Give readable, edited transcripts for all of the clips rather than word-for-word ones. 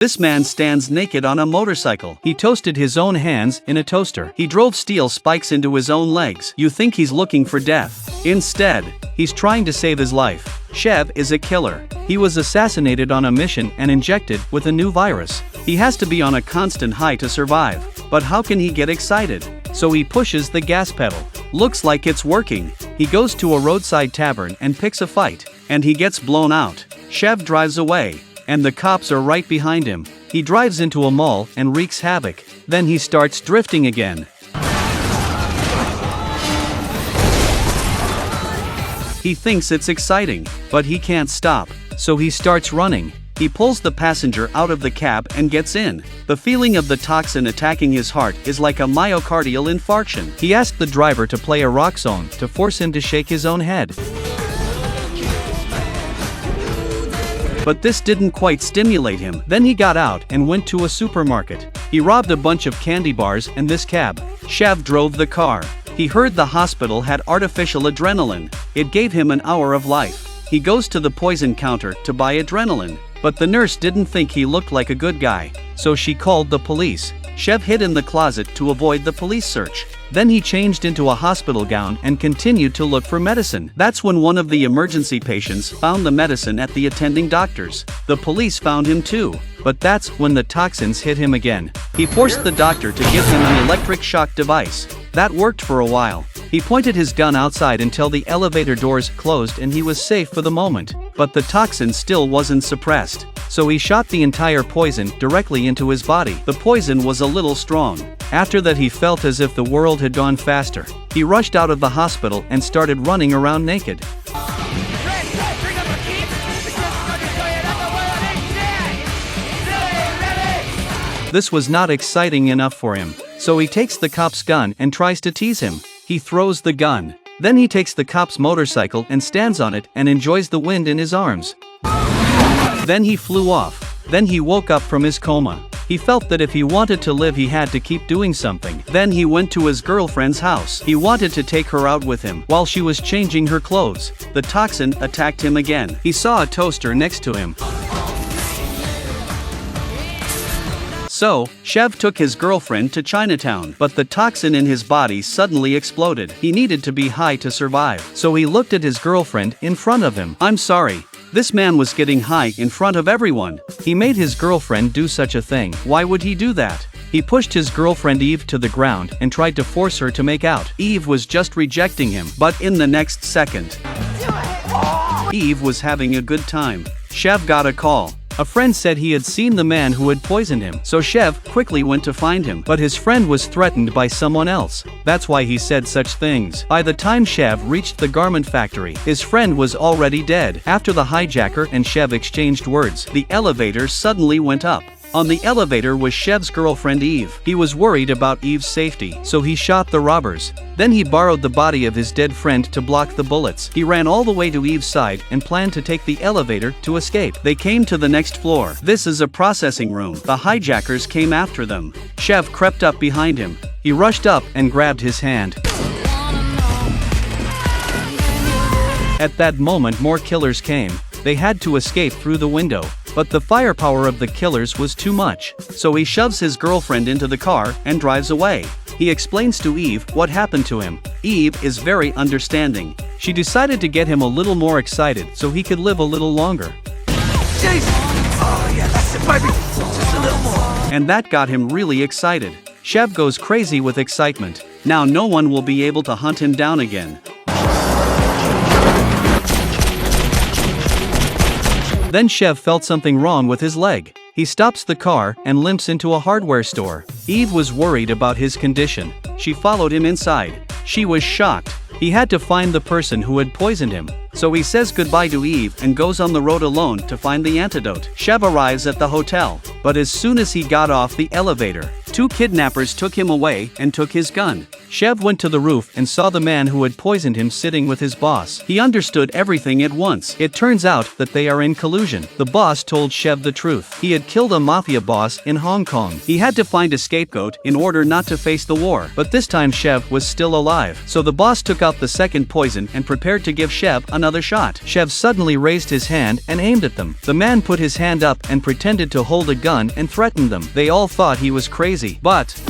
This man stands naked on a motorcycle. He toasted his own hands in a toaster. He drove steel spikes into his own legs. You think he's looking for death. Instead, he's trying to save his life. Chev is a killer. He was assassinated on a mission and injected with a new virus. He has to be on a constant high to survive. But how can he get excited? So he pushes the gas pedal. Looks like it's working. He goes to a roadside tavern and picks a fight. And he gets blown out. Chev drives away. And the cops are right behind him. He drives into a mall and wreaks havoc. Then he starts drifting again. He thinks it's exciting, but he can't stop, so he starts running. He pulls the passenger out of the cab and gets in. The feeling of the toxin attacking his heart is like a myocardial infarction. He asked the driver to play a rock song to force him to shake his own head. But this didn't quite stimulate him. Then he got out and went to a supermarket. He robbed a bunch of candy bars and this cab. Chev drove the car. He heard the hospital had artificial adrenaline. It gave him an hour of life. He goes to the poison counter to buy adrenaline. But the nurse didn't think he looked like a good guy, so she called the police. Chev hid in the closet to avoid the police search. Then he changed into a hospital gown and continued to look for medicine. That's when one of the emergency patients found the medicine at the attending doctors. The police found him too, but that's when the toxins hit him again. He forced the doctor to give him an electric shock device. That worked for a while. He pointed his gun outside until the elevator doors closed and he was safe for the moment. But the toxin still wasn't suppressed. So he shot the entire poison directly into his body. The poison was a little strong. After that he felt as if the world had gone faster. He rushed out of the hospital and started running around naked. This was not exciting enough for him, so he takes the cop's gun and tries to tease him. He throws the gun. Then he takes the cop's motorcycle and stands on it and enjoys the wind in his arms. Then he flew off. Then he woke up from his coma. He felt that if he wanted to live he had to keep doing something. Then he went to his girlfriend's house. He wanted to take her out with him. While she was changing her clothes, the toxin attacked him again. He saw a toaster next to him. So, Chev took his girlfriend to Chinatown, but the toxin in his body suddenly exploded. He needed to be high to survive, so he looked at his girlfriend in front of him. I'm sorry. This man was getting high in front of everyone. He made his girlfriend do such a thing. Why would he do that? He pushed his girlfriend Eve to the ground and tried to force her to make out. Eve was just rejecting him, but in the next second, Eve was having a good time. Chev got a call. A friend said he had seen the man who had poisoned him, so Chev quickly went to find him. But his friend was threatened by someone else. That's why he said such things. By the time Chev reached the garment factory, his friend was already dead. After the hijacker and Chev exchanged words, the elevator suddenly went up. On the elevator was Chev's girlfriend Eve. He was worried about Eve's safety, so he shot the robbers. Then he borrowed the body of his dead friend to block the bullets. He ran all the way to Eve's side and planned to take the elevator to escape. They came to the next floor. This is a processing room. The hijackers came after them. Chev crept up behind him. He rushed up and grabbed his hand. At that moment more killers came. They had to escape through the window. But the firepower of the killers was too much, so he shoves his girlfriend into the car and drives away. He explains to Eve what happened to him. Eve is very understanding. She decided to get him a little more excited so he could live a little longer. Jason! Oh yeah, that's it, baby! Just a little more. And that got him really excited. Chev goes crazy with excitement. Now no one will be able to hunt him down again. Then Chev felt something wrong with his leg. He stops the car and limps into a hardware store. Eve was worried about his condition. She followed him inside. She was shocked. He had to find the person who had poisoned him. So he says goodbye to Eve and goes on the road alone to find the antidote. Chev arrives at the hotel, but as soon as he got off the elevator, two kidnappers took him away and took his gun. Chev went to the roof and saw the man who had poisoned him sitting with his boss. He understood everything at once. It turns out that they are in collusion. The boss told Chev the truth. He had killed a mafia boss in Hong Kong. He had to find a scapegoat in order not to face the war. But this time Chev was still alive. So the boss took out the second poison and prepared to give Chev another shot. Chev suddenly raised his hand and aimed at them. The man put his hand up and pretended to hold a gun and threatened them. They all thought he was crazy. But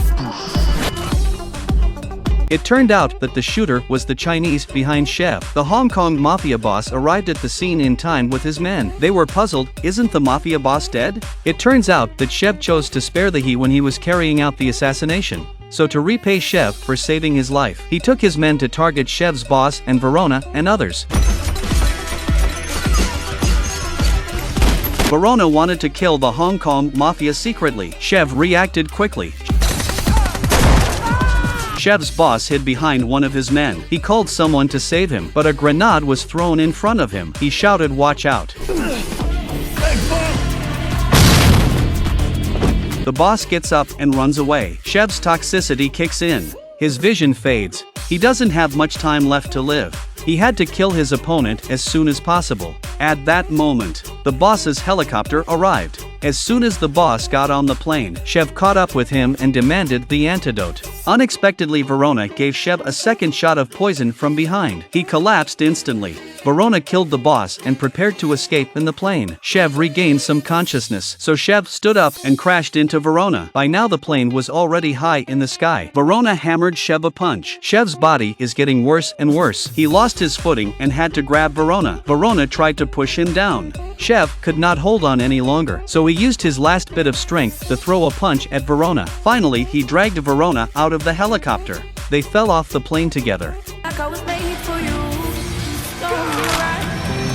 it turned out that the shooter was the Chinese behind Chev. The Hong Kong mafia boss arrived at the scene in time with his men. They were puzzled, isn't the mafia boss dead? It turns out that Chev chose to spare the he when he was carrying out the assassination. So to repay Chev for saving his life, he took his men to target Chev's boss and Verona and others. Verona wanted to kill the Hong Kong mafia secretly. Chev reacted quickly. Chev's boss hid behind one of his men. He called someone to save him, but a grenade was thrown in front of him. He shouted, "Watch out." The boss gets up and runs away. Chev's toxicity kicks in. His vision fades. He doesn't have much time left to live. He had to kill his opponent as soon as possible. At that moment, the boss's helicopter arrived. As soon as the boss got on the plane, Chev caught up with him and demanded the antidote. Unexpectedly, Verona gave Chev a second shot of poison from behind. He collapsed instantly. Verona killed the boss and prepared to escape in the plane. Chev regained some consciousness, so Chev stood up and crashed into Verona. By now the plane was already high in the sky. Verona hammered Chev a punch. Chev's body is getting worse and worse. He lost his footing and had to grab Verona. Verona tried to push him down. Chev could not hold on any longer, so he used his last bit of strength to throw a punch at Verona. Finally, he dragged Verona out of the helicopter. They fell off the plane together.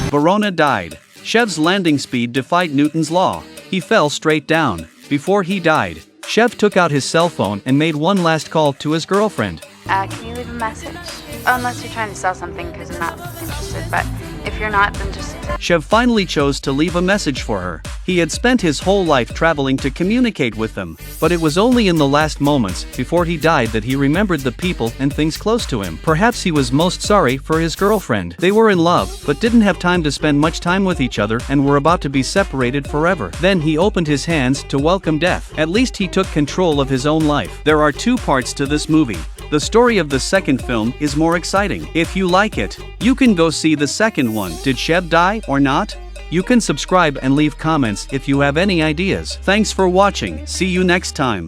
Verona died. Chev's landing speed defied Newton's law. He fell straight down. Before he died, Chev took out his cell phone and made one last call to his girlfriend. Can you leave a message? Unless you're trying to sell something, because I'm not interested, but if you're not, then just... Chev finally chose to leave a message for her. He had spent his whole life traveling to communicate with them, but it was only in the last moments before he died that he remembered the people and things close to him. Perhaps he was most sorry for his girlfriend. They were in love, but didn't have time to spend much time with each other and were about to be separated forever. Then he opened his hands to welcome death. At least he took control of his own life. There are two parts to this movie. The story of the second film is more exciting. If you like it, you can go see the second one. Did Chev die or not? You can subscribe and leave comments if you have any ideas. Thanks for watching. See you next time.